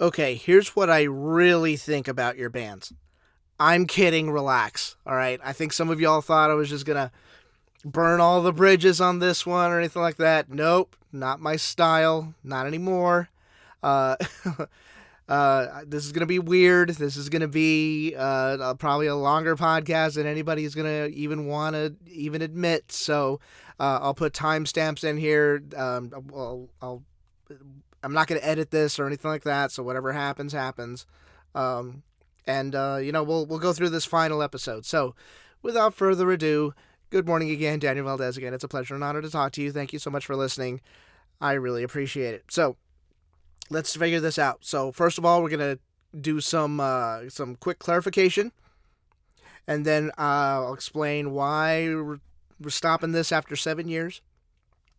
Okay, here's what I really think about your bands. I'm kidding, relax. All right. I think some of y'all thought I was just going to burn all the bridges on this one or anything like that. Nope, not my style. Not anymore. Uh, this is going to be weird. This is going to be probably a longer podcast than anybody's going to even want to even admit. So I'll put timestamps in here. I'm not going to edit this or anything like that. So whatever happens, happens. We'll go through this final episode. So without further ado, good morning again, Daniel Valdez again. It's a pleasure and honor to talk to you. Thank you so much for listening. I really appreciate it. So let's figure this out. So first of all, we're going to do some quick clarification, and then I'll explain why we're stopping this after 7 years.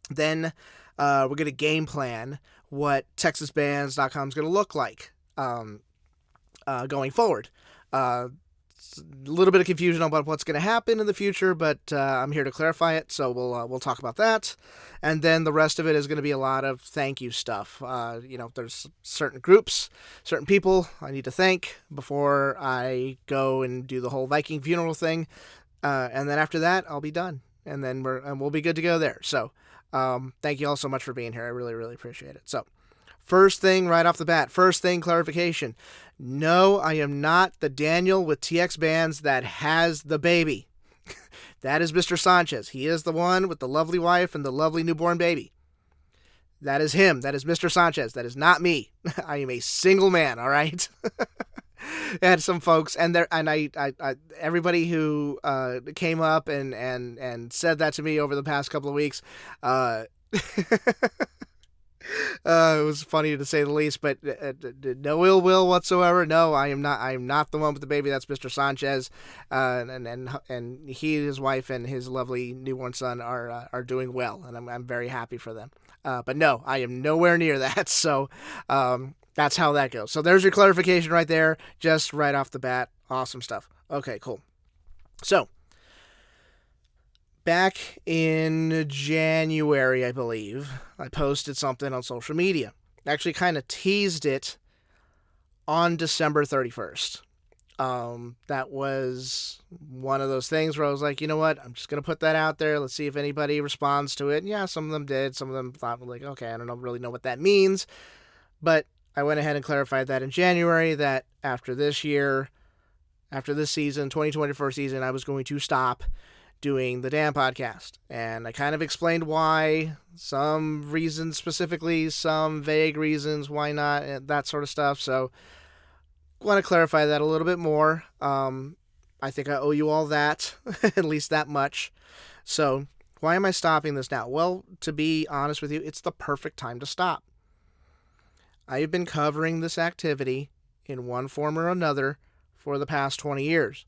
Then we're going to game plan what TexasBands.com is going to look like going forward. A little bit of confusion about what's going to happen in the future, but I'm here to clarify it, so we'll talk about that. And then the rest of it is going to be a lot of thank you stuff. There's certain groups, certain people I need to thank before I go and do the whole Viking funeral thing. And then after that, I'll be done. And then we'll be good to go there. So thank you all so much for being here. I really, really appreciate it. So first thing right off the bat, clarification. No, I am not the Daniel with TXBANDS that has the baby. That is Mr. Sanchez. He is the one with the lovely wife and the lovely newborn baby. That is him. That is Mr. Sanchez. That is not me. I am a single man, all right? And some folks, and everybody who came up and said that to me over the past couple of weeks, it was funny to say the least, but no ill will whatsoever. No, I am not the one with the baby. That's Mr. Sanchez, and he, his wife, and his lovely newborn son are doing well, and I'm very happy for them. But no, I am nowhere near that. So that's how that goes. So there's your clarification right there, just right off the bat. Awesome stuff. Okay, cool. So back in January, I believe, I posted something on social media. Actually kind of teased it on December 31st. That was one of those things where I was like, you know what? I'm just going to put that out there. Let's see if anybody responds to it. And yeah, some of them did. Some of them thought, like, okay, I don't really know what that means. But I went ahead and clarified that in January that after this season, 2024 season, I was going to stop doing the Danpodcast. And I kind of explained why, some reasons specifically, some vague reasons why not, that sort of stuff. So I want to clarify that a little bit more. I think I owe you all that, at least that much. So why am I stopping this now? Well, to be honest with you, it's the perfect time to stop. I have been covering this activity in one form or another for the past 20 years,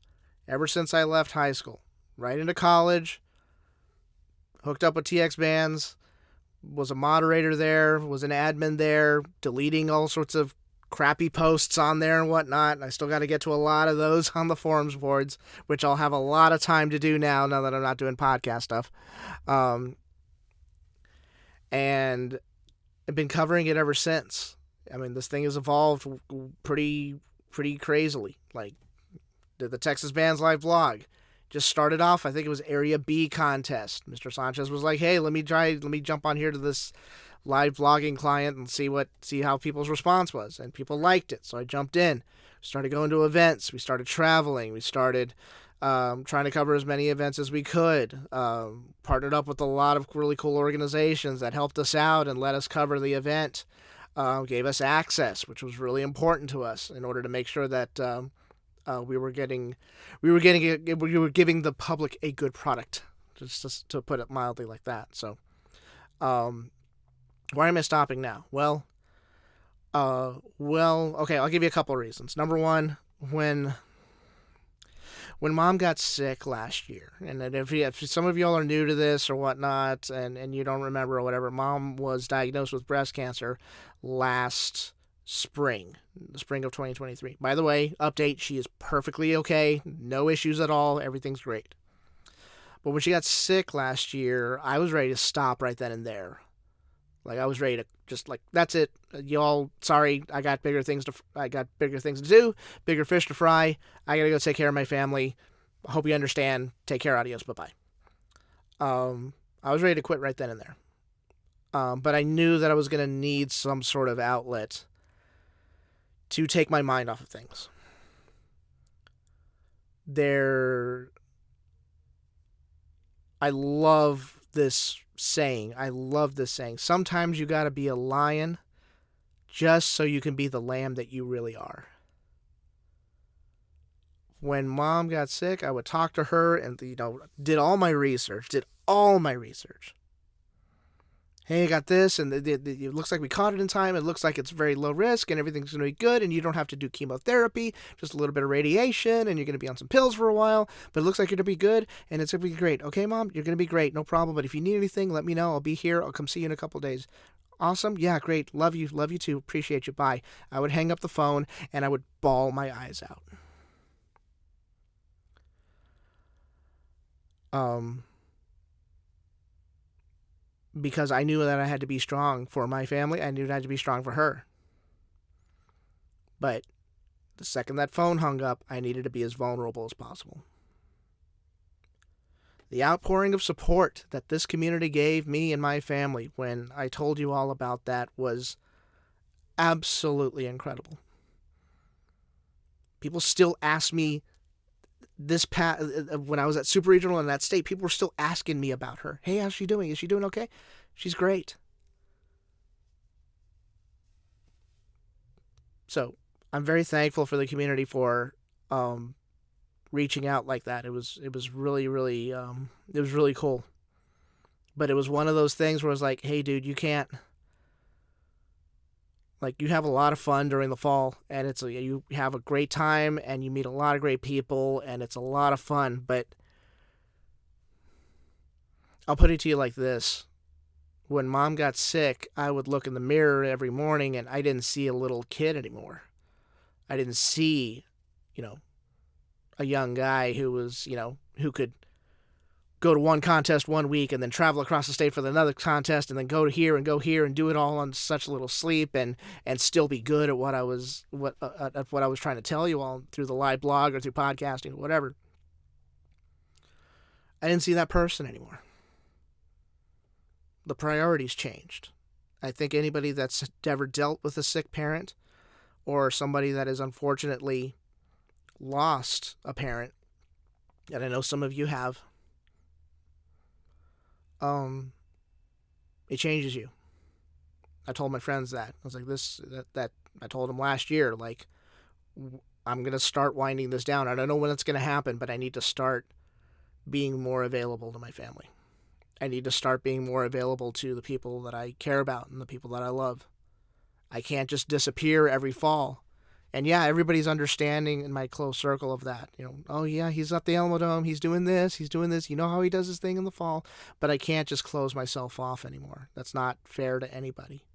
ever since I left high school. Right into college, hooked up with TXBANDS, was a moderator there, was an admin there, deleting all sorts of crappy posts on there and whatnot. I still got to get to a lot of those on the forums boards, which I'll have a lot of time to do now that I'm not doing podcast stuff. And I've been covering it ever since. I mean, this thing has evolved pretty crazily. Like, the Texas Bands Live blog just started off, I think it was Area B contest. Mr. Sanchez was like, hey, let me jump on here to this live blogging client and see how people's response was. And people liked it. So I jumped in, started going to events. We started traveling. We started trying to cover as many events as we could. Partnered up with a lot of really cool organizations that helped us out and let us cover the event. Gave us access, which was really important to us in order to make sure that we were giving the public a good product, just to put it mildly like that. So, why am I stopping now? Well, okay, I'll give you a couple of reasons. Number one, when Mom got sick last year, and if some of y'all are new to this or whatnot, and you don't remember or whatever, Mom was diagnosed with breast cancer last spring, the spring of 2023. By the way, update, she is perfectly okay, no issues at all, everything's great. But when she got sick last year, I was ready to stop right then and there. Like, I was ready to just, like, that's it. Y'all, sorry, I got bigger things to do, bigger fish to fry. I gotta go take care of my family. I hope you understand. Take care. Adios. Bye-bye. I was ready to quit right then and there. But I knew that I was going to need some sort of outlet to take my mind off of things. I love this saying. Sometimes you got to be a lion just so you can be the lamb that you really are. When Mom got sick, I would talk to her and, did all my research. Hey, I got this, and it looks like we caught it in time. It looks like it's very low risk, and everything's going to be good, and you don't have to do chemotherapy, just a little bit of radiation, and you're going to be on some pills for a while, but it looks like you're going to be good, and it's going to be great. Okay, Mom, you're going to be great, no problem, but if you need anything, let me know. I'll be here. I'll come see you in a couple days. Awesome? Yeah, great. Love you too. Appreciate you. Bye. I would hang up the phone, and I would bawl my eyes out. Because I knew that I had to be strong for my family. I knew I had to be strong for her. But the second that phone hung up, I needed to be as vulnerable as possible. The outpouring of support that this community gave me and my family when I told you all about that was absolutely incredible. People still ask me when I was at Super Regional in that state, people were still asking me about her. Hey, how's she doing? Is she doing okay? She's great. So I'm very thankful for the community for reaching out like that. It was really, really, it was really cool. But it was one of those things where I was like, hey, dude, you can't. Like, you have a lot of fun during the fall, and you have a great time, and you meet a lot of great people, and it's a lot of fun, but I'll put it to you like this. When Mom got sick, I would look in the mirror every morning, and I didn't see a little kid anymore. I didn't see, a young guy who was, who could go to one contest one week and then travel across the state for another contest and then go here and do it all on such little sleep and still be good at what I was trying to tell you all through the live blog or through podcasting or whatever. I didn't see that person anymore. The priorities changed. I think anybody that's ever dealt with a sick parent or somebody that has unfortunately lost a parent, and I know some of you have, it changes you. I told my friends that. I was like, I told them last year, like, I'm going to start winding this down. I don't know when it's going to happen, but I need to start being more available to my family. I need to start being more available to the people that I care about and the people that I love. I can't just disappear every fall. And yeah, everybody's understanding in my close circle of that. Oh yeah, he's at the Alamo Dome. He's doing this. You know how he does his thing in the fall. But I can't just close myself off anymore. That's not fair to anybody.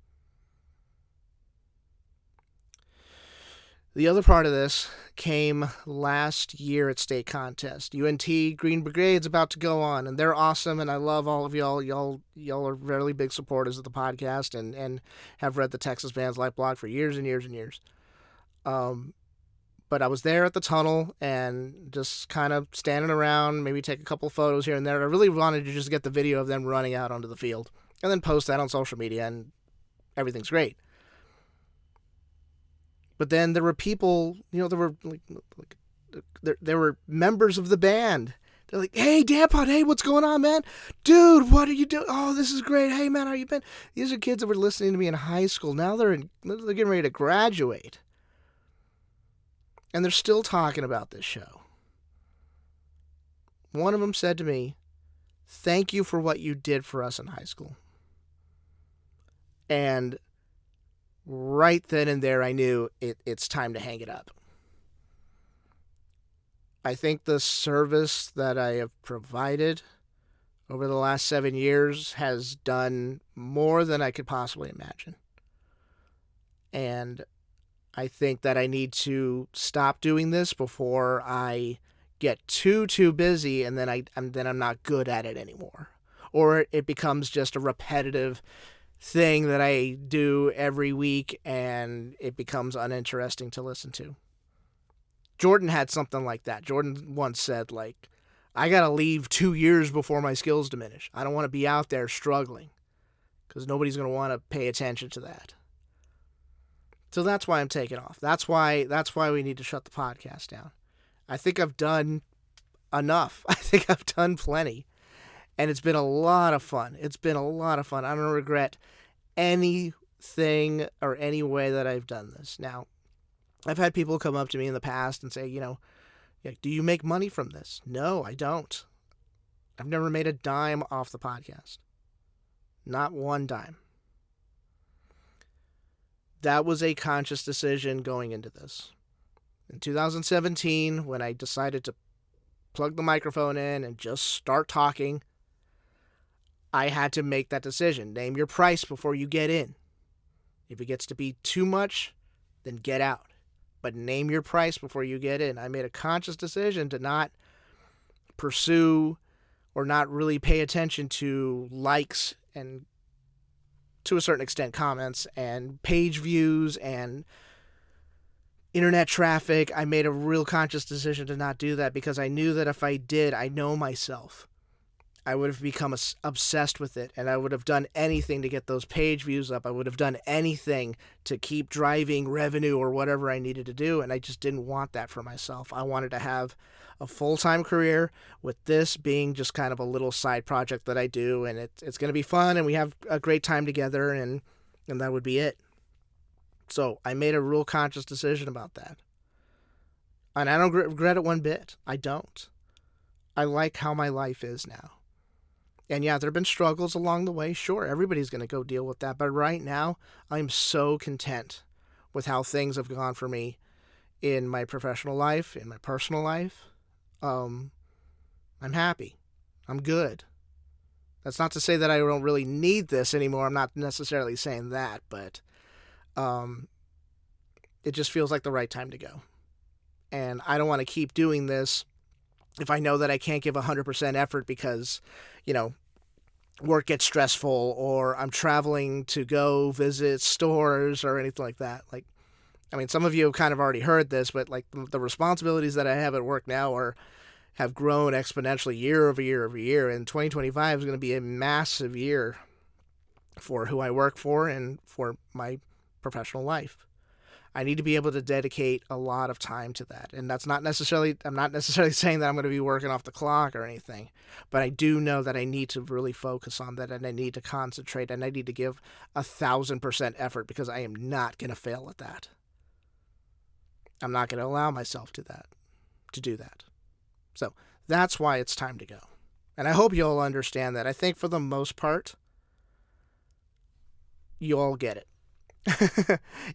The other part of this came last year at state contest. UNT Green Brigade's about to go on, and they're awesome, and I love all of y'all. Y'all are really big supporters of the podcast and have read the TXBANDS life blog for years and years and years. But I was there at the tunnel and just kind of standing around, maybe take a couple photos here and there. I really wanted to just get the video of them running out onto the field and then post that on social media, and everything's great. But then there were people, there were there were members of the band. They're like, hey, Danpod, hey, what's going on, man? Dude, what are you doing? Oh, this is great. Hey, man, how you been? These are kids that were listening to me in high school. Now they're getting ready to graduate. And they're still talking about this show. One of them said to me, thank you for what you did for us in high school. And right then and there, I knew it's time to hang it up. I think the service that I have provided over the last 7 years has done more than I could possibly imagine. And I think that I need to stop doing this before I get too busy and then I'm not good at it anymore. Or it becomes just a repetitive thing that I do every week, and it becomes uninteresting to listen to. Jordan had something like that. Jordan once said, like, I got to leave 2 years before my skills diminish. I don't want to be out there struggling because nobody's going to want to pay attention to that. So that's why I'm taking off. That's why we need to shut the podcast down. I think I've done enough. I think I've done plenty. And it's been a lot of fun. I don't regret anything or any way that I've done this. Now, I've had people come up to me in the past and say, do you make money from this? No, I don't. I've never made a dime off the podcast. Not one dime. That was a conscious decision going into this. In 2017, when I decided to plug the microphone in and just start talking, I had to make that decision. Name your price before you get in. If it gets to be too much, then get out. But name your price before you get in. I made a conscious decision to not pursue or not really pay attention to likes and, to a certain extent, comments and page views and internet traffic. I made a real conscious decision to not do that because I knew that if I did, I know myself, I would have become obsessed with it, and I would have done anything to get those page views up. I would have done anything to keep driving revenue or whatever I needed to do, and I just didn't want that for myself. I wanted to have a full-time career, with this being just kind of a little side project that I do, and it's going to be fun, and we have a great time together, and that would be it. So I made a real conscious decision about that. And I don't regret it one bit. I don't. I like how my life is now. And yeah, there have been struggles along the way. Sure, everybody's going to go deal with that. But right now, I'm so content with how things have gone for me in my professional life, in my personal life. I'm happy. I'm good. That's not to say that I don't really need this anymore. I'm not necessarily saying that, but it just feels like the right time to go. And I don't want to keep doing this if I know that I can't give 100% effort because, work gets stressful or I'm traveling to go visit stores or anything like that. Some of you have kind of already heard this, but the responsibilities that I have at work now have grown exponentially year over year over year. And 2025 is going to be a massive year for who I work for and for my professional life. I need to be able to dedicate a lot of time to that. And I'm not necessarily saying that I'm going to be working off the clock or anything, but I do know that I need to really focus on that, and I need to concentrate, and I need to give 1,000% effort because I am not going to fail at that. I'm not going to allow myself to do that. So that's why it's time to go. And I hope you'll understand that. I think for the most part, you all get it.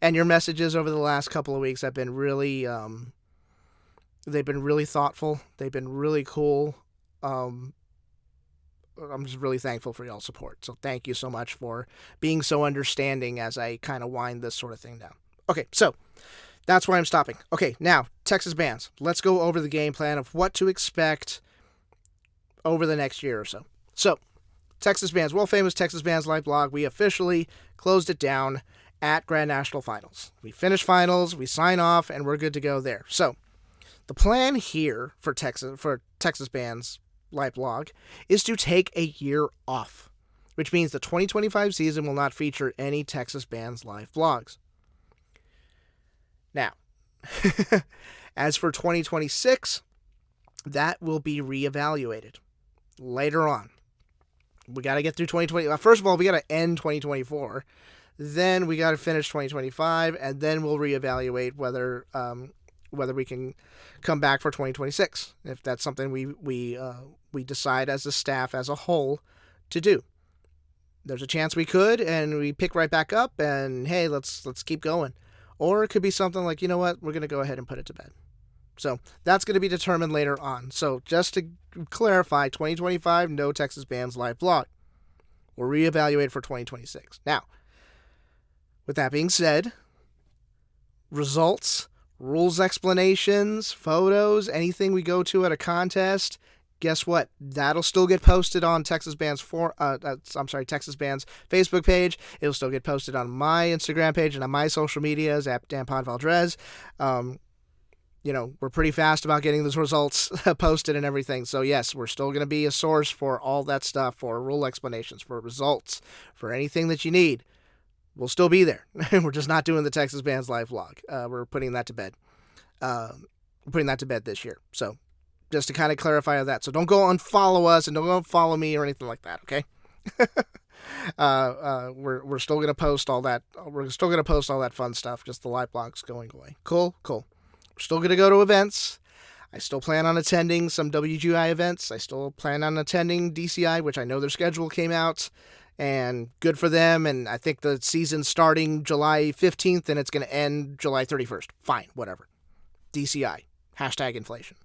And your messages over the last couple of weeks have been really, they've been really thoughtful. They've been really cool. I'm just really thankful for y'all's support. So thank you so much for being so understanding as I kind of wind this sort of thing down. Okay, so that's where I'm stopping. Okay, now, Texas Bands. Let's go over the game plan of what to expect over the next year or so. So, Texas Bands, world famous Texas Bands live blog. We officially closed it down at Grand National Finals. We finish finals, we sign off, and we're good to go there. So, the plan here for Texas Bands live blog is to take a year off, which means the 2025 season will not feature any Texas Bands live blogs. Now, as for 2026, that will be reevaluated later on. We got to get through 2020. First of all, we got to end 2024. Then we got to finish 2025, and then we'll reevaluate whether we can come back for 2026. If that's something we decide as a staff as a whole to do. There's a chance we could, and we pick right back up, and hey, let's keep going. Or it could be something like, you know what, we're going to go ahead and put it to bed. So that's going to be determined later on. So just to clarify, 2025, no Texas Bands live blog. We'll reevaluate for 2026. Now, with that being said, results, rules explanations, photos, anything we go to at a contest, guess what? That'll still get posted on Texas Bands Texas Bands Facebook page. It'll still get posted on my Instagram page and on my social medias at Danpodcast. We're pretty fast about getting those results posted and everything. So yes, we're still going to be a source for all that stuff, for rule explanations, for results, for anything that you need. We'll still be there. We're just not doing the Texas Bands live vlog. We're putting that to bed. We're putting that to bed this year. So just to kind of clarify that. So don't go unfollow us and don't go unfollow me or anything like that, okay? We're still going to post all that. We're still going to post all that fun stuff. Just the live blogs going away. Cool. We're still going to go to events. I still plan on attending some WGI events. I still plan on attending DCI, which I know their schedule came out, and good for them. And I think the season's starting July 15th and it's going to end July 31st. Fine, whatever. DCI. #inflation.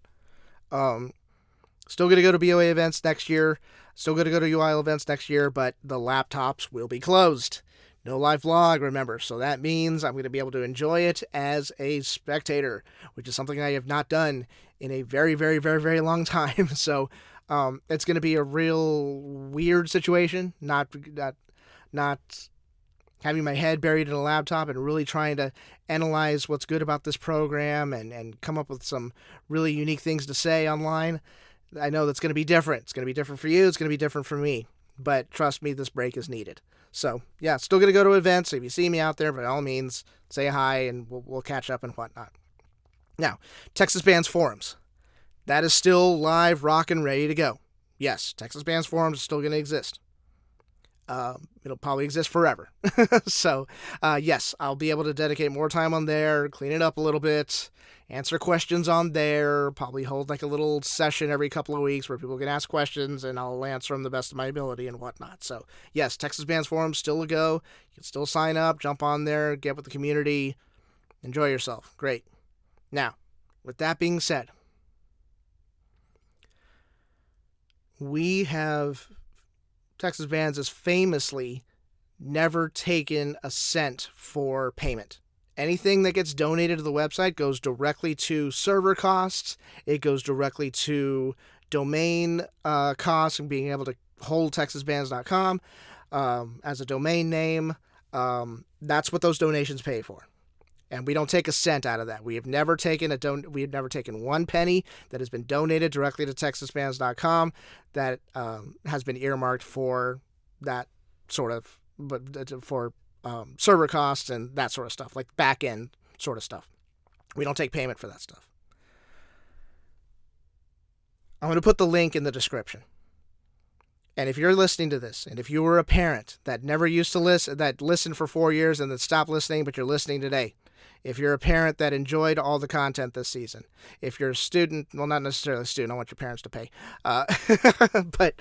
Still going to go to BOA events next year. Still going to go to UIL events next year, but the laptops will be closed. No live vlog, remember. So that means I'm going to be able to enjoy it as a spectator, which is something I have not done in a very, very, very, very long time. So it's going to be a real weird situation, not having my head buried in a laptop and really trying to analyze what's good about this program and come up with some really unique things to say online. I know that's going to be different. It's going to be different for you. It's going to be different for me. But trust me, this break is needed. So, yeah, still going to go to events. If you see me out there, by all means, say hi and we'll catch up and whatnot. Now, Texas Bands Forums. That is still live, rock, and ready to go. Yes, Texas Bands Forums is still going to exist. It'll probably exist forever. So, yes, I'll be able to dedicate more time on there, clean it up a little bit, answer questions on there, probably hold like a little session every couple of weeks where people can ask questions and I'll answer them the best of my ability and whatnot. So, yes, Texas Bands Forum still a go. You can still sign up, jump on there, get with the community, enjoy yourself. Great. Now, with that being said, Texas Bands has famously never taken a cent for payment. Anything that gets donated to the website goes directly to server costs. It goes directly to domain costs and being able to hold TexasBands.com as a domain name. That's what those donations pay for. And we don't take a cent out of that. We have never taken one penny that has been donated directly to TexasBands.com that has been earmarked for that sort of, for server costs and that sort of stuff, like back end sort of stuff. We don't take payment for that stuff. I'm going to put the link in the description. And if you're listening to this, and if you were a parent that never used to listen, that listened for 4 years and then stopped listening, but you're listening today, if you're a parent that enjoyed all the content this season, if you're a student, well, not necessarily a student, I want your parents to pay, but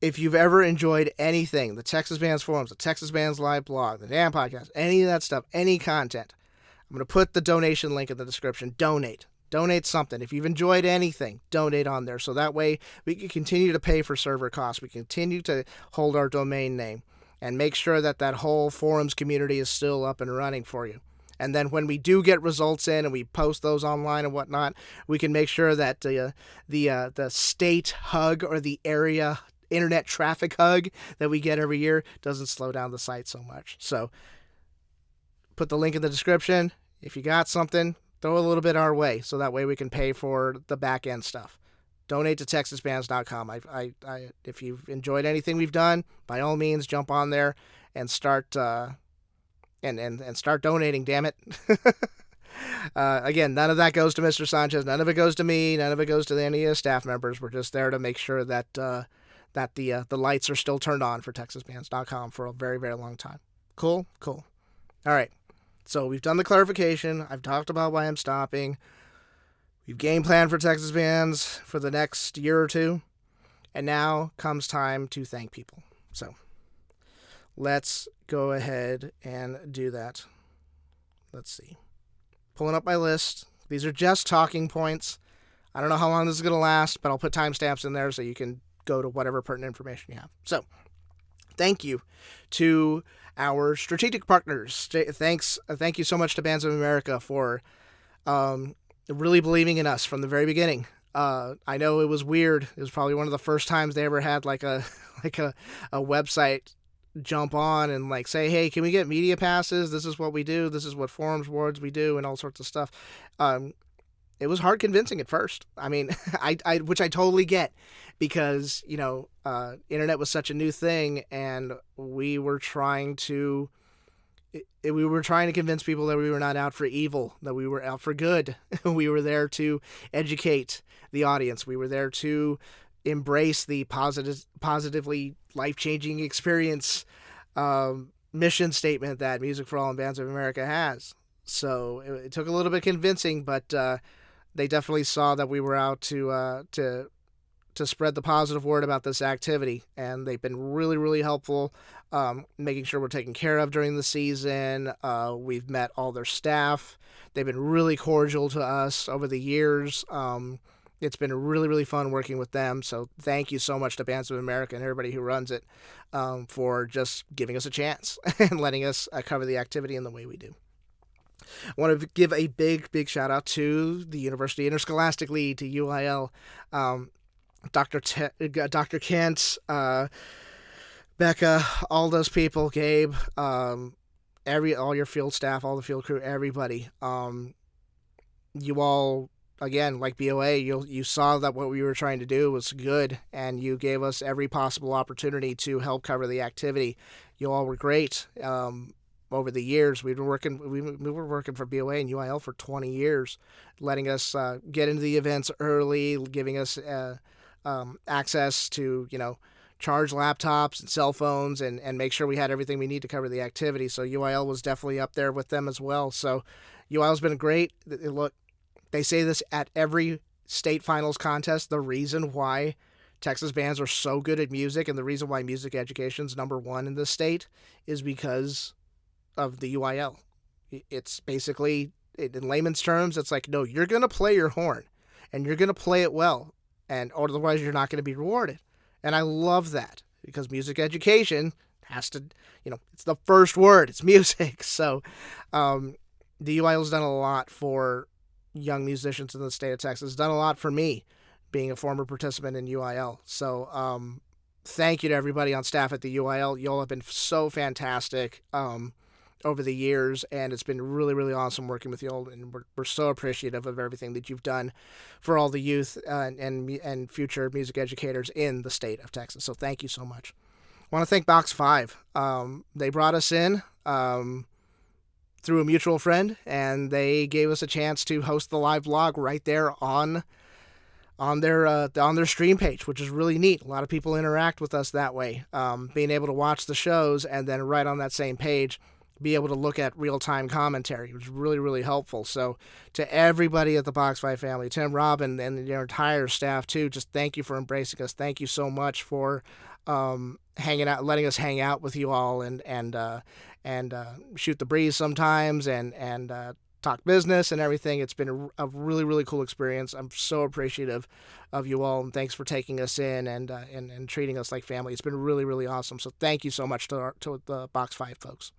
if you've ever enjoyed anything, the Texas Bands Forums, the Texas Bands Live blog, the Danpodcast, any of that stuff, any content, I'm going to put the donation link in the description. Donate something. If you've enjoyed anything, donate on there. So that way we can continue to pay for server costs. We continue to hold our domain name and make sure that whole forums community is still up and running for you. And then when we do get results in and we post those online and whatnot, we can make sure that the state hug or the area internet traffic hug that we get every year doesn't slow down the site so much. So put the link in the description. If you got something, throw a little bit our way so that way we can pay for the back end stuff. Donate to TexasBands.com. If you've enjoyed anything we've done, by all means, jump on there and start and start donating. Damn it! Again, none of that goes to Mr. Sanchez. None of it goes to me. None of it goes to any of the staff members. We're just there to make sure that the lights are still turned on for TexasBands.com for a very, very long time. Cool. All right. So we've done the clarification. I've talked about why I'm stopping. We've game planned for Texas Bands for the next year or two. And now comes time to thank people. So let's go ahead and do that. Let's see. Pulling up my list. These are just talking points. I don't know how long this is going to last, but I'll put timestamps in there so you can go to whatever pertinent information you have. So thank you to our strategic partners. Thank you so much to Bands of America for really believing in us from the very beginning. I know it was weird. It was probably one of the first times they ever had like a like a website jump on and like say, hey, can we get media passes? This is what we do. This is what forums awards we do, and all sorts of stuff. It was hard convincing at first. I mean, which I totally get, because internet was such a new thing, and we were trying to convince people that we were not out for evil, that we were out for good. We were there to educate the audience. We were there to embrace the positively life-changing experience mission statement that Music for All and Bands of America has. So it took a little bit of convincing, but they definitely saw that we were out to spread the positive word about this activity, and they've been really, really helpful, making sure we're taken care of during the season. We've met all their staff. They've been really cordial to us over the years. It's been really, really fun working with them, so thank you so much to Bands of America and everybody who runs it for just giving us a chance and letting us cover the activity in the way we do. I want to give a big, big shout out to the University Interscholastic League, to UIL, Dr. Kent, Becca, all those people, Gabe, all your field staff, all the field crew, everybody. You all, again, like BOA, you saw that what we were trying to do was good, and you gave us every possible opportunity to help cover the activity. You all were great. Over the years, we were working for BOA and UIL for 20 years, letting us get into the events early, giving us access to, charge laptops and cell phones and make sure we had everything we need to cover the activity. So UIL was definitely up there with them as well. So UIL's been great. Look, they say this at every state finals contest. The reason why Texas bands are so good at music and the reason why music education's #1 in this state is because of the UIL. It's basically, in layman's terms, it's like, no, you're going to play your horn and you're going to play it well, and otherwise you're not going to be rewarded. And I love that, because music education has to, it's the first word, it's music. So the UIL's done a lot for young musicians in the state of Texas. It's done a lot for me, being a former participant in UIL. So thank you to everybody on staff at the UIL. You all have been so fantastic over the years, and it's been really, really awesome working with you all, and we're so appreciative of everything that you've done for all the youth and future music educators in the state of Texas. So thank you so much. I want to thank Box 5. They brought us in through a mutual friend, and they gave us a chance to host the live blog right there on their stream page, which is really neat. A lot of people interact with us that way, being able to watch the shows and then right on that same page be able to look at real-time commentary, which is really, really helpful. So to everybody at the Box 5 family, Tim, Robin, and your entire staff too, just thank you for embracing us. Thank you so much for hanging out, letting us hang out with you all and shoot the breeze sometimes and talk business and everything. It's been a really, really cool experience. I'm so appreciative of you all, and thanks for taking us in and treating us like family. It's been really, really awesome. So thank you so much to the Box 5 folks.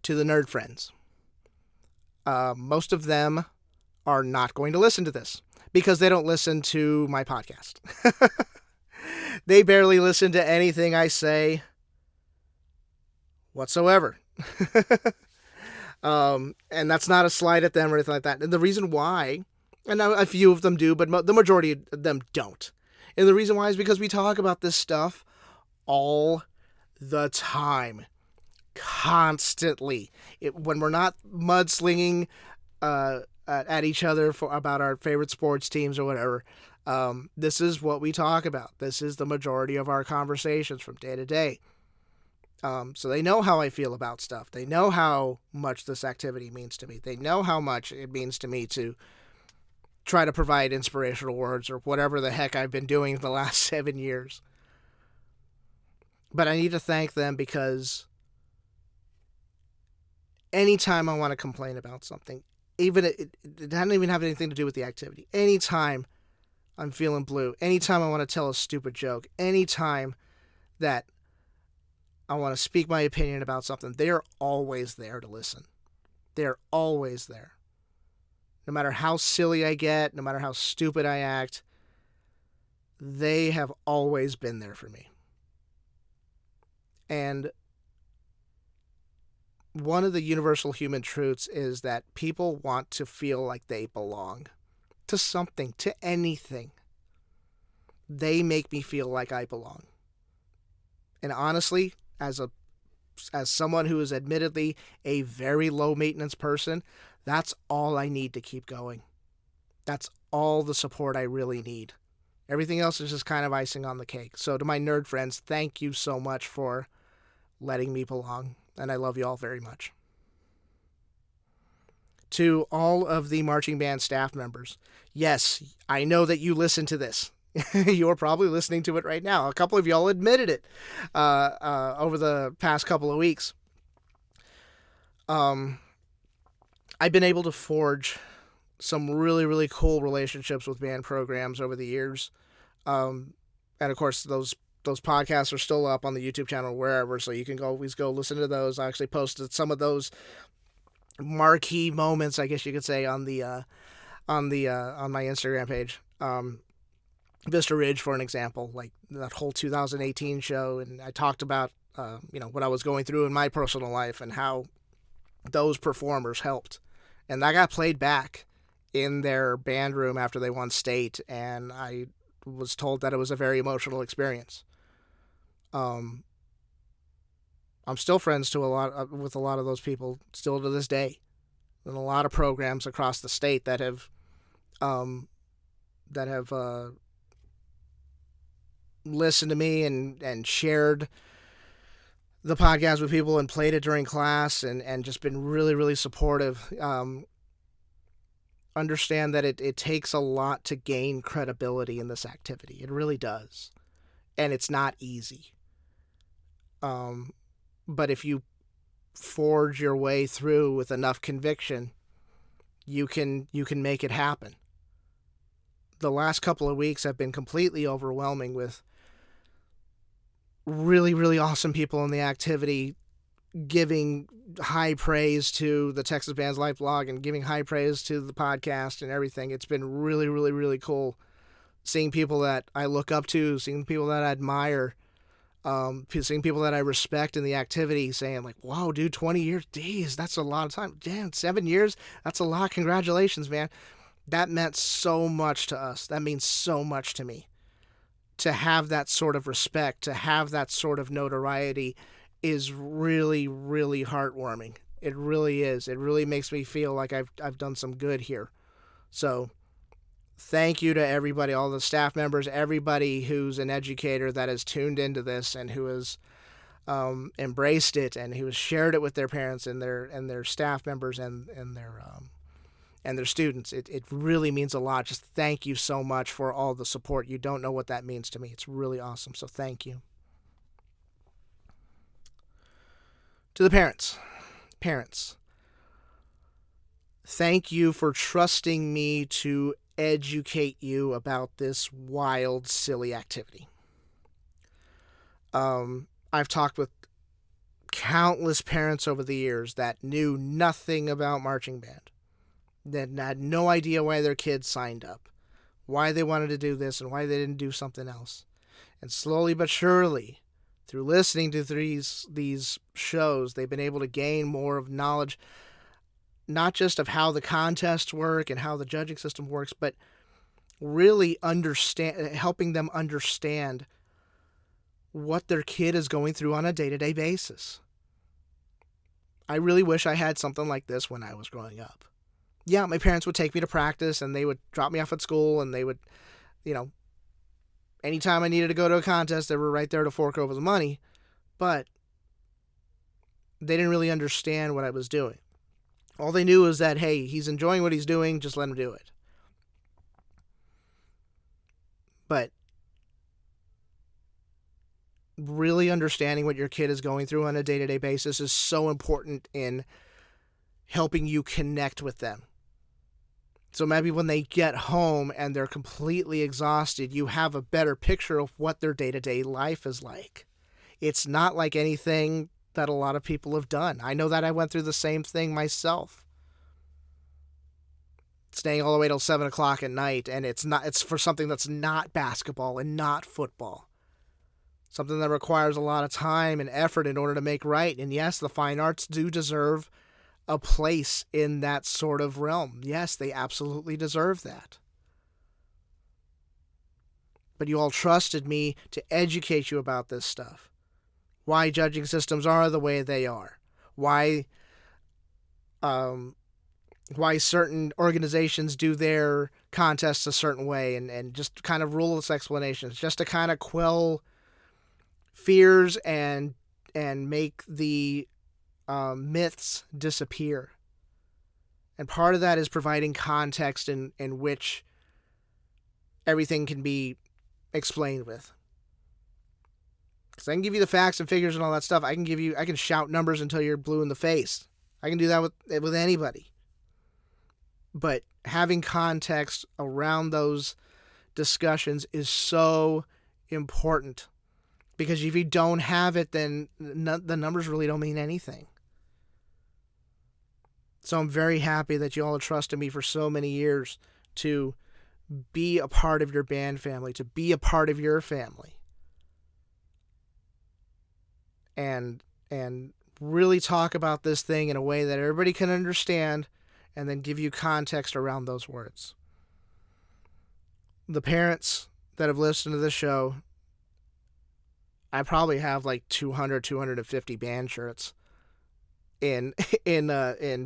To the nerd friends. Most of them are not going to listen to this because they don't listen to my podcast. They barely listen to anything I say whatsoever. And that's not a slight at them or anything like that. And the reason why, and a few of them do, but the majority of them don't. And the reason why is because we talk about this stuff all the time. Constantly. When we're not mudslinging at each other about our favorite sports teams or whatever, this is what we talk about. This is the majority of our conversations from day to day. So they know how I feel about stuff. They know how much this activity means to me. They know how much it means to me to try to provide inspirational words or whatever the heck I've been doing the last 7 years. But I need to thank them, because anytime I want to complain about something, even it doesn't even have anything to do with the activity. Anytime I'm feeling blue, anytime I want to tell a stupid joke, anytime that I want to speak my opinion about something, they are always there to listen. They're always there. No matter how silly I get, no matter how stupid I act, they have always been there for me. And one of the universal human truths is that people want to feel like they belong to something, to anything. They make me feel like I belong. And honestly, as someone who is admittedly a very low maintenance person, that's all I need to keep going. That's all the support I really need. Everything else is just kind of icing on the cake. So to my nerd friends, thank you so much for letting me belong. And I love you all very much. To all of the marching band staff members, yes, I know that you listen to this. You're probably listening to it right now. A couple of y'all admitted it over the past couple of weeks. I've been able to forge some really, really cool relationships with band programs over the years. And of course, those podcasts are still up on the YouTube channel, wherever, so you can always go listen to those. I actually posted some of those marquee moments, I guess you could say, on my Instagram page. Vista Ridge, for an example, like that whole 2018 show, and I talked about what I was going through in my personal life and how those performers helped, and that got played back in their band room after they won state, and I was told that it was a very emotional experience. I'm still friends with a lot of those people still to this day, and a lot of programs across the state that have listened to me and shared the podcast with people and played it during class and just been really, really supportive. Understand that it takes a lot to gain credibility in this activity. It really does. And it's not easy. But if you forge your way through with enough conviction, you can make it happen. The last couple of weeks have been completely overwhelming with really, really awesome people in the activity giving high praise to the Texas Bands Life blog and giving high praise to the podcast and everything. It's been really, really, really cool seeing people that I look up to, seeing people that I admire, seeing people that I respect in the activity saying like, wow, dude, 20 years, geez, that's a lot of time. Damn, 7 years, that's a lot. Congratulations, man. That meant so much to us. That means so much to me. To have that sort of respect, to have that sort of notoriety is really, really heartwarming. It really is. It really makes me feel like I've done some good here. So thank you to everybody, all the staff members, everybody who's an educator that has tuned into this and who has embraced it and who has shared it with their parents and their staff members and their students. It really means a lot. Just thank you so much for all the support. You don't know what that means to me. It's really awesome. So thank you. To the parents, thank you for trusting me to educate you about this wild, silly activity. I've talked with countless parents over the years that knew nothing about marching band, that had no idea why their kids signed up, why they wanted to do this, and why they didn't do something else. And slowly but surely, through listening to these shows, they've been able to gain more of knowledge, not just of how the contests work and how the judging system works, but really helping them understand what their kid is going through on a day-to-day basis. I really wish I had something like this when I was growing up. Yeah, my parents would take me to practice and they would drop me off at school and they would, anytime I needed to go to a contest, they were right there to fork over the money, but they didn't really understand what I was doing. All they knew was that, hey, he's enjoying what he's doing, just let him do it. But really understanding what your kid is going through on a day-to-day basis is so important in helping you connect with them. So maybe when they get home and they're completely exhausted, you have a better picture of what their day-to-day life is like. It's not like anything that a lot of people have done. I know that I went through the same thing myself. staying all the way till 7 o'clock at night, and it's for something that's not basketball and not football. Something that requires a lot of time and effort in order to make right. And yes, the fine arts do deserve a place in that sort of realm. Yes, they absolutely deserve that. But you all trusted me to educate you about this stuff. Why judging systems are the way they are. Why certain organizations do their contests a certain way, and just kind of ruleless explanations, just to kind of quell fears and make the myths disappear. And part of that is providing context in which everything can be explained with. Because I can give you the facts and figures and all that stuff. I can shout numbers until you're blue in the face. I can do that with anybody. But having context around those discussions is so important. Because if you don't have it, then the numbers really don't mean anything. So I'm very happy that you all have trusted me for so many years to be a part of your band family, to be a part of your family. And really talk about this thing in a way that everybody can understand, and then give you context around those words. The parents that have listened to this show, I probably have like 250 band shirts in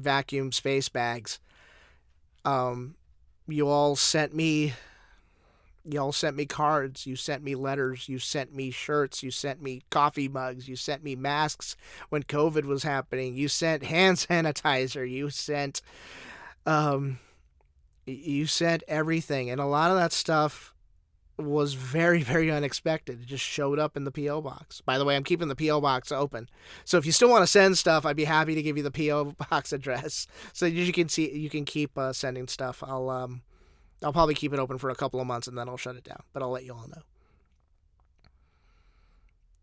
vacuum space bags. You all sent me cards, you sent me letters, you sent me shirts, you sent me coffee mugs, you sent me masks when COVID was happening, you sent hand sanitizer, you sent everything. And a lot of that stuff was very, very unexpected. It just showed up in the P.O. box. By the way, I'm keeping the P.O. box open. So if you still want to send stuff, I'd be happy to give you the P.O. box address so you can keep sending stuff. I'll probably keep it open for a couple of months and then I'll shut it down, but I'll let you all know.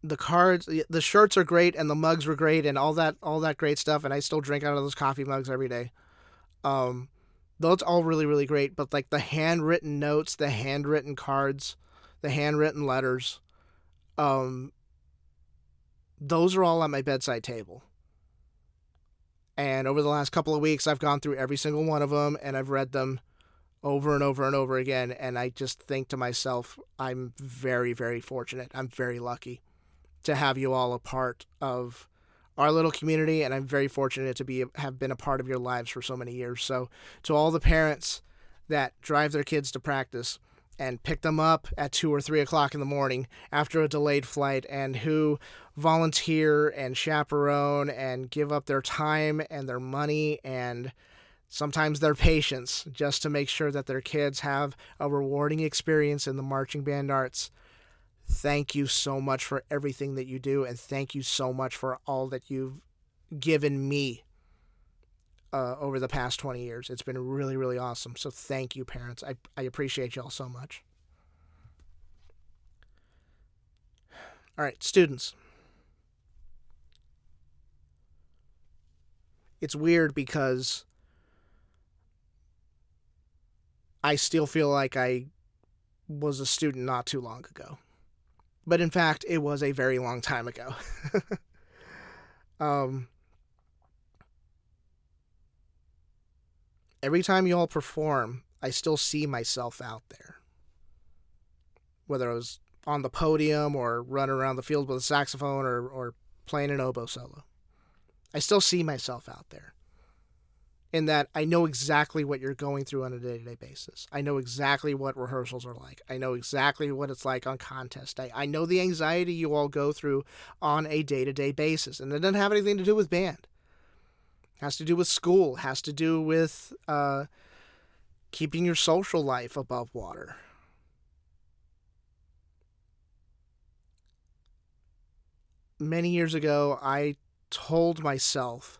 The cards, the shirts are great, and the mugs were great, and all that great stuff, and I still drink out of those coffee mugs every day. Those all really, really great, but like the handwritten notes, the handwritten cards, the handwritten letters, those are all at my bedside table. And over the last couple of weeks, I've gone through every single one of them, and I've read them over and over and over again, and I just think to myself, I'm very, very fortunate. I'm very lucky to have you all a part of our little community, and I'm very fortunate to have been a part of your lives for so many years. So to all the parents that drive their kids to practice and pick them up at 2 or 3 o'clock in the morning after a delayed flight, and who volunteer and chaperone and give up their time and their money and sometimes their patience just to make sure that their kids have a rewarding experience in the marching band arts. Thank you so much for everything that you do, and thank you so much for all that you've given me over the past 20 years. It's been really, really awesome. So thank you, parents. I appreciate y'all so much. All right, students. It's weird because I still feel like I was a student not too long ago. But in fact, it was a very long time ago. Every time you all perform, I still see myself out there. Whether I was on the podium or running around the field with a saxophone or playing an oboe solo. I still see myself out there. In that I know exactly what you're going through on a day-to-day basis. I know exactly what rehearsals are like. I know exactly what it's like on contest day. I know the anxiety you all go through on a day-to-day basis. And it doesn't have anything to do with band. It has to do with school. It has to do with keeping your social life above water. Many years ago, I told myself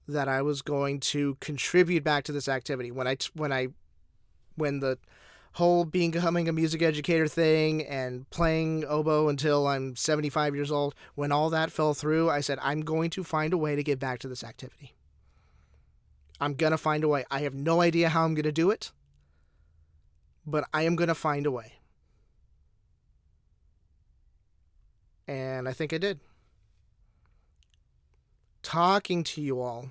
that I was going to contribute back to this activity. When the whole becoming a music educator thing and playing oboe until I'm 75 years old, when all that fell through, I said, I'm going to find a way to get back to this activity. I'm going to find a way. I have no idea how I'm going to do it, but I am going to find a way. And I think I did. Talking to you all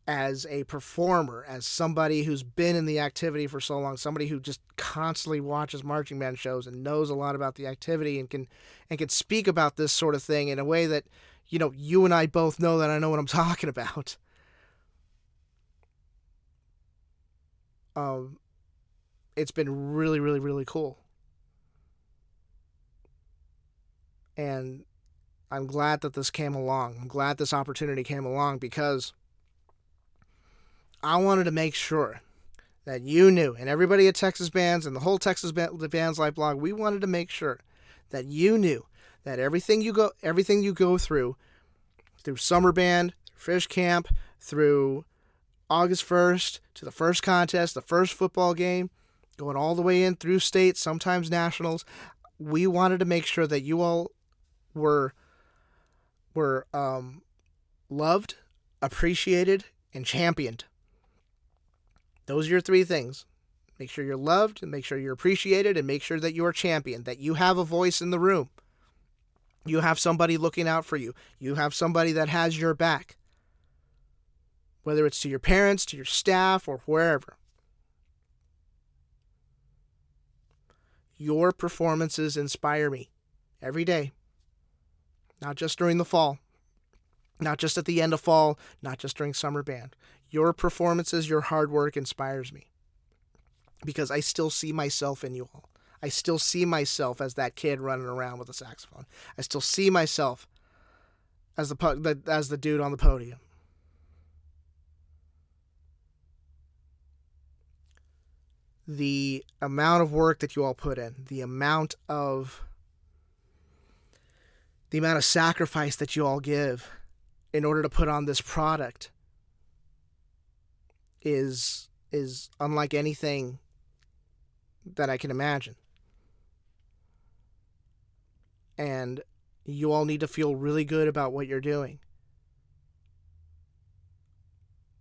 as a performer, as somebody who's been in the activity for so long, somebody who just constantly watches marching band shows and knows a lot about the activity and can speak about this sort of thing in a way that, you and I both know that I know what I'm talking about. It's been really, really, really cool. And I'm glad that this came along. I'm glad this opportunity came along because I wanted to make sure that you knew, and everybody at Texas Bands and the whole Texas Bands Live blog, we wanted to make sure that you knew that everything you go through summer band, through Fish Camp, through August 1st to the first contest, the first football game, going all the way in through state, sometimes nationals, we wanted to make sure that you all were loved, appreciated, and championed. Those are your three things. Make sure you're loved, and make sure you're appreciated, and make sure that you are championed, that you have a voice in the room. You have somebody looking out for you. You have somebody that has your back. Whether it's to your parents, to your staff, or wherever. Your performances inspire me every day. Not just during the fall. Not just at the end of fall. Not just during summer band. Your performances, your hard work inspires me. Because I still see myself in you all. I still see myself as that kid running around with a saxophone. I still see myself as the dude on the podium. The amount of work that you all put in, the amount of sacrifice that you all give in order to put on this product is unlike anything that I can imagine. And you all need to feel really good about what you're doing.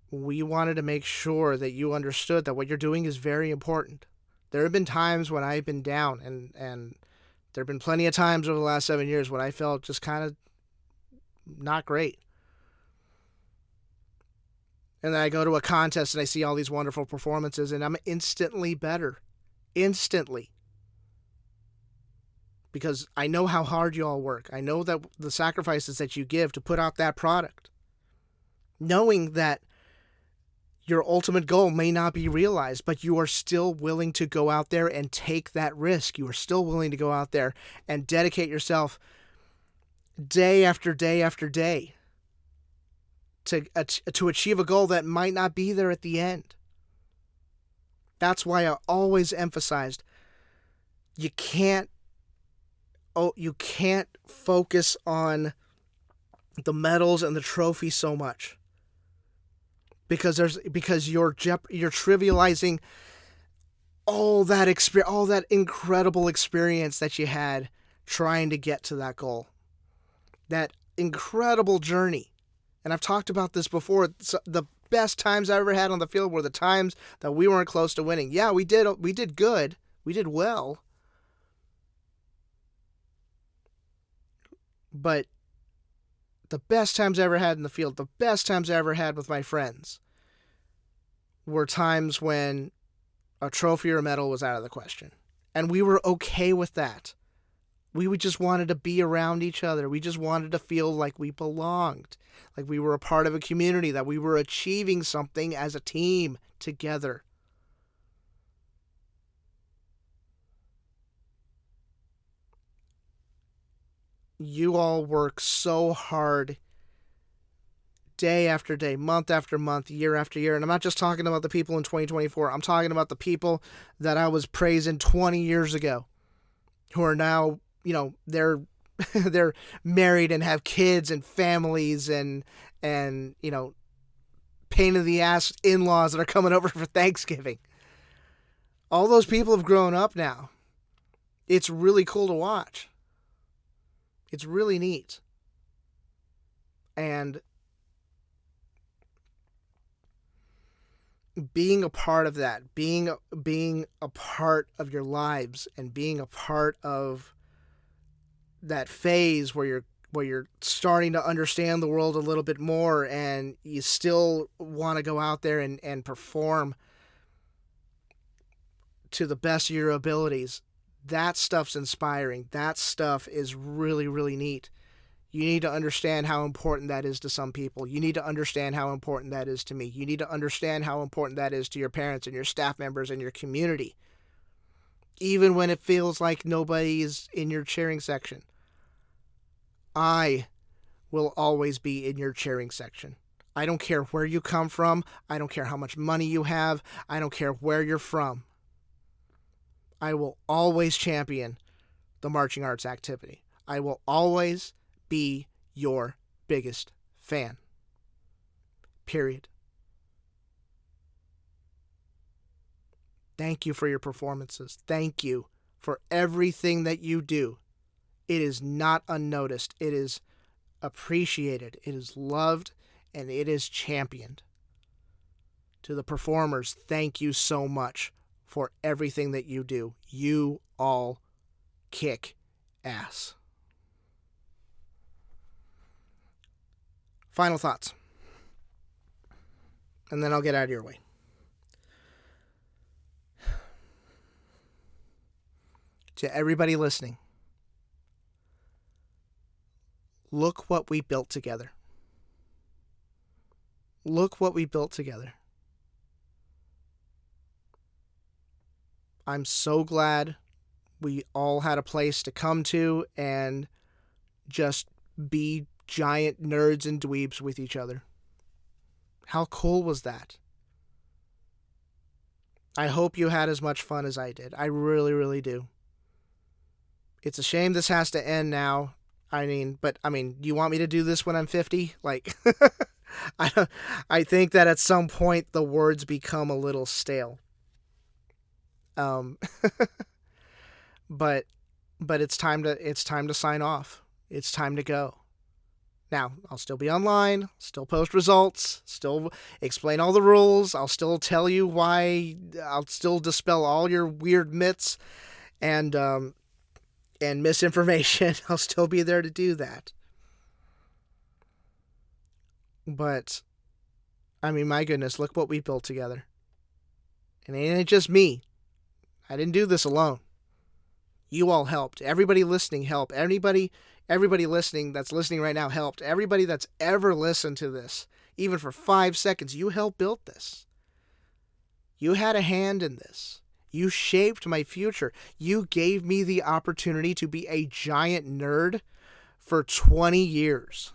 We wanted to make sure that you understood that what you're doing is very important. There have been times when I've been down, and there have been plenty of times over the last 7 years when I felt just kind of not great. And then I go to a contest and I see all these wonderful performances and I'm instantly better. Instantly. Because I know how hard you all work. I know that the sacrifices that you give to put out that product. Knowing that your ultimate goal may not be realized, but you are still willing to go out there and take that risk. You are still willing to go out there and dedicate yourself day after day after day to achieve a goal that might not be there at the end. That's why I always emphasized you can't focus on the medals and the trophy so much. Because you're trivializing all that incredible experience that you had trying to get to that goal. That incredible journey. And I've talked about this before. The best times I ever had on the field were the times that we weren't close to winning. Yeah, we did good. We did well. But the best times I ever had in the field, the best times I ever had with my friends, were times when a trophy or a medal was out of the question. And we were okay with that. We just wanted to be around each other. We just wanted to feel like we belonged, like we were a part of a community, that we were achieving something as a team together. You all work so hard day after day, month after month, year after year. And I'm not just talking about the people in 2024. I'm talking about the people that I was praising 20 years ago who are now, they're married and have kids and families and pain in the ass in-laws that are coming over for Thanksgiving. All those people have grown up now. It's really cool to watch. It's really neat. And being a part of that, being a part of your lives, and being a part of that phase where you're starting to understand the world a little bit more, and you still want to go out there and perform to the best of your abilities. That stuff's inspiring. That stuff is really, really neat. You need to understand how important that is to some people. You need to understand how important that is to me. You need to understand how important that is to your parents and your staff members and your community. Even when it feels like nobody's in your cheering section, I will always be in your cheering section. I don't care where you come from. I don't care how much money you have. I don't care where you're from. I will always champion the marching arts activity. I will always be your biggest fan. Period. Thank you for your performances. Thank you for everything that you do. It is not unnoticed. It is appreciated. It is loved, and it is championed. To the performers, thank you so much for everything that you do. You all kick ass. Final thoughts. And then I'll get out of your way. To everybody listening, look what we built together. Look what we built together. I'm so glad we all had a place to come to and just be giant nerds and dweebs with each other. How cool was that? I hope you had as much fun as I did. I really, really do. It's a shame this has to end now. But do you want me to do this when I'm 50? I think that at some point the words become a little stale. But it's time to sign off. It's time to go. Now, I'll still be online, still post results, still explain all the rules, I'll still tell you why, I'll still dispel all your weird myths and misinformation. I'll still be there to do that. But, my goodness, look what we built together. And it ain't just me. I didn't do this alone. You all helped. Everybody listening helped. Everybody listening that's listening right now helped. Everybody that's ever listened to this, even for 5 seconds, you helped build this. You had a hand in this. You shaped my future. You gave me the opportunity to be a giant nerd for 20 years.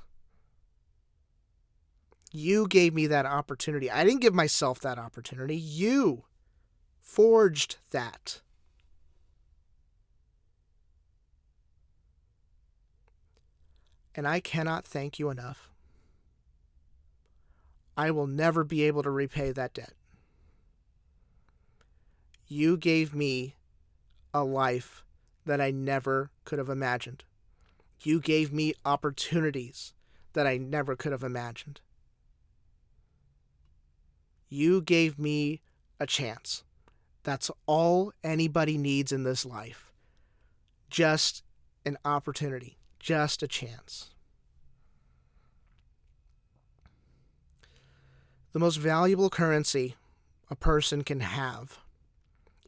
You gave me that opportunity. I didn't give myself that opportunity. You forged that. And I cannot thank you enough. I will never be able to repay that debt. You gave me a life that I never could have imagined. You gave me opportunities that I never could have imagined. You gave me a chance. That's all anybody needs in this life. Just an opportunity. Just a chance. The most valuable currency a person can have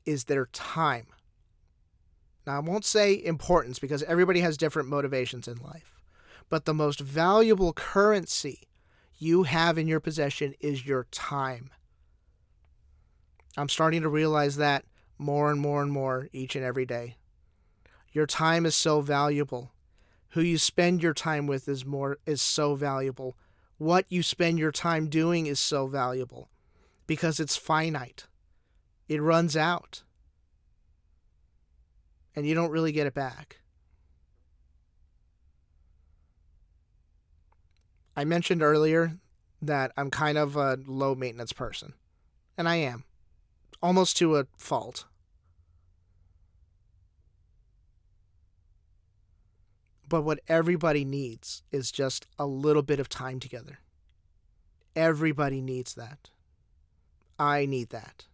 is their time. Now, I won't say importance because everybody has different motivations in life. But the most valuable currency you have in your possession is your time. I'm starting to realize that more and more and more each and every day. Your time is so valuable. Who you spend your time with is so valuable. What you spend your time doing is so valuable because it's finite. It runs out. And you don't really get it back. I mentioned earlier that I'm kind of a low maintenance person. And I am. Almost to a fault. But what everybody needs is just a little bit of time together. Everybody needs that. I need that.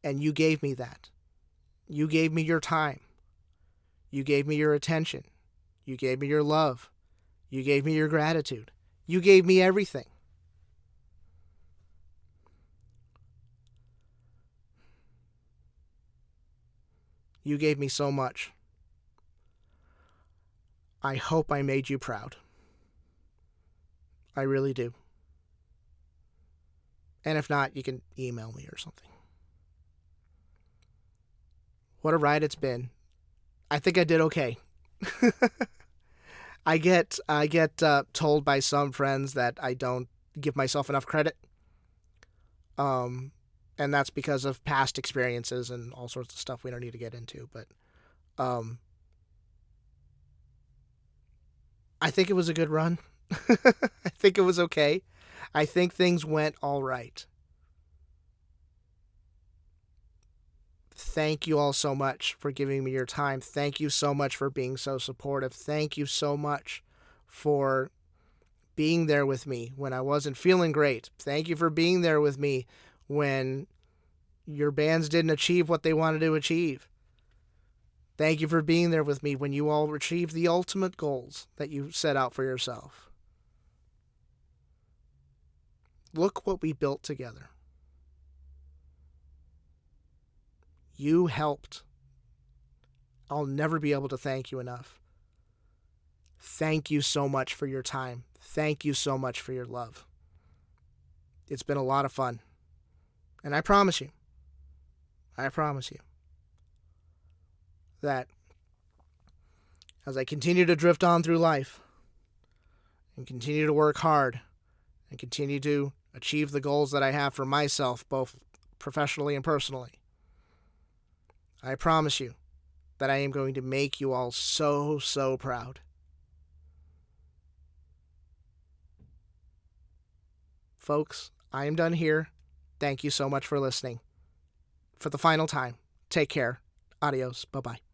And you gave me that. You gave me your time. You gave me your attention. You gave me your love. You gave me your gratitude. You gave me everything. You gave me so much. I hope I made you proud. I really do. And if not, you can email me or something. What a ride it's been. I think I did okay. I get told by some friends that I don't give myself enough credit. And that's because of past experiences and all sorts of stuff we don't need to get into. But I think it was a good run. I think it was okay. I think things went all right. Thank you all so much for giving me your time. Thank you so much for being so supportive. Thank you so much for being there with me when I wasn't feeling great. Thank you for being there with me when your bands didn't achieve what they wanted to achieve. Thank you for being there with me when you all achieved the ultimate goals that you set out for yourself. Look what we built together. You helped. I'll never be able to thank you enough. Thank you so much for your time. Thank you so much for your love. It's been a lot of fun. And I promise you that as I continue to drift on through life and continue to work hard and continue to achieve the goals that I have for myself, both professionally and personally, I promise you that I am going to make you all so, so proud. Folks, I am done here. Thank you so much for listening. For the final time, take care. Adios. Bye-bye.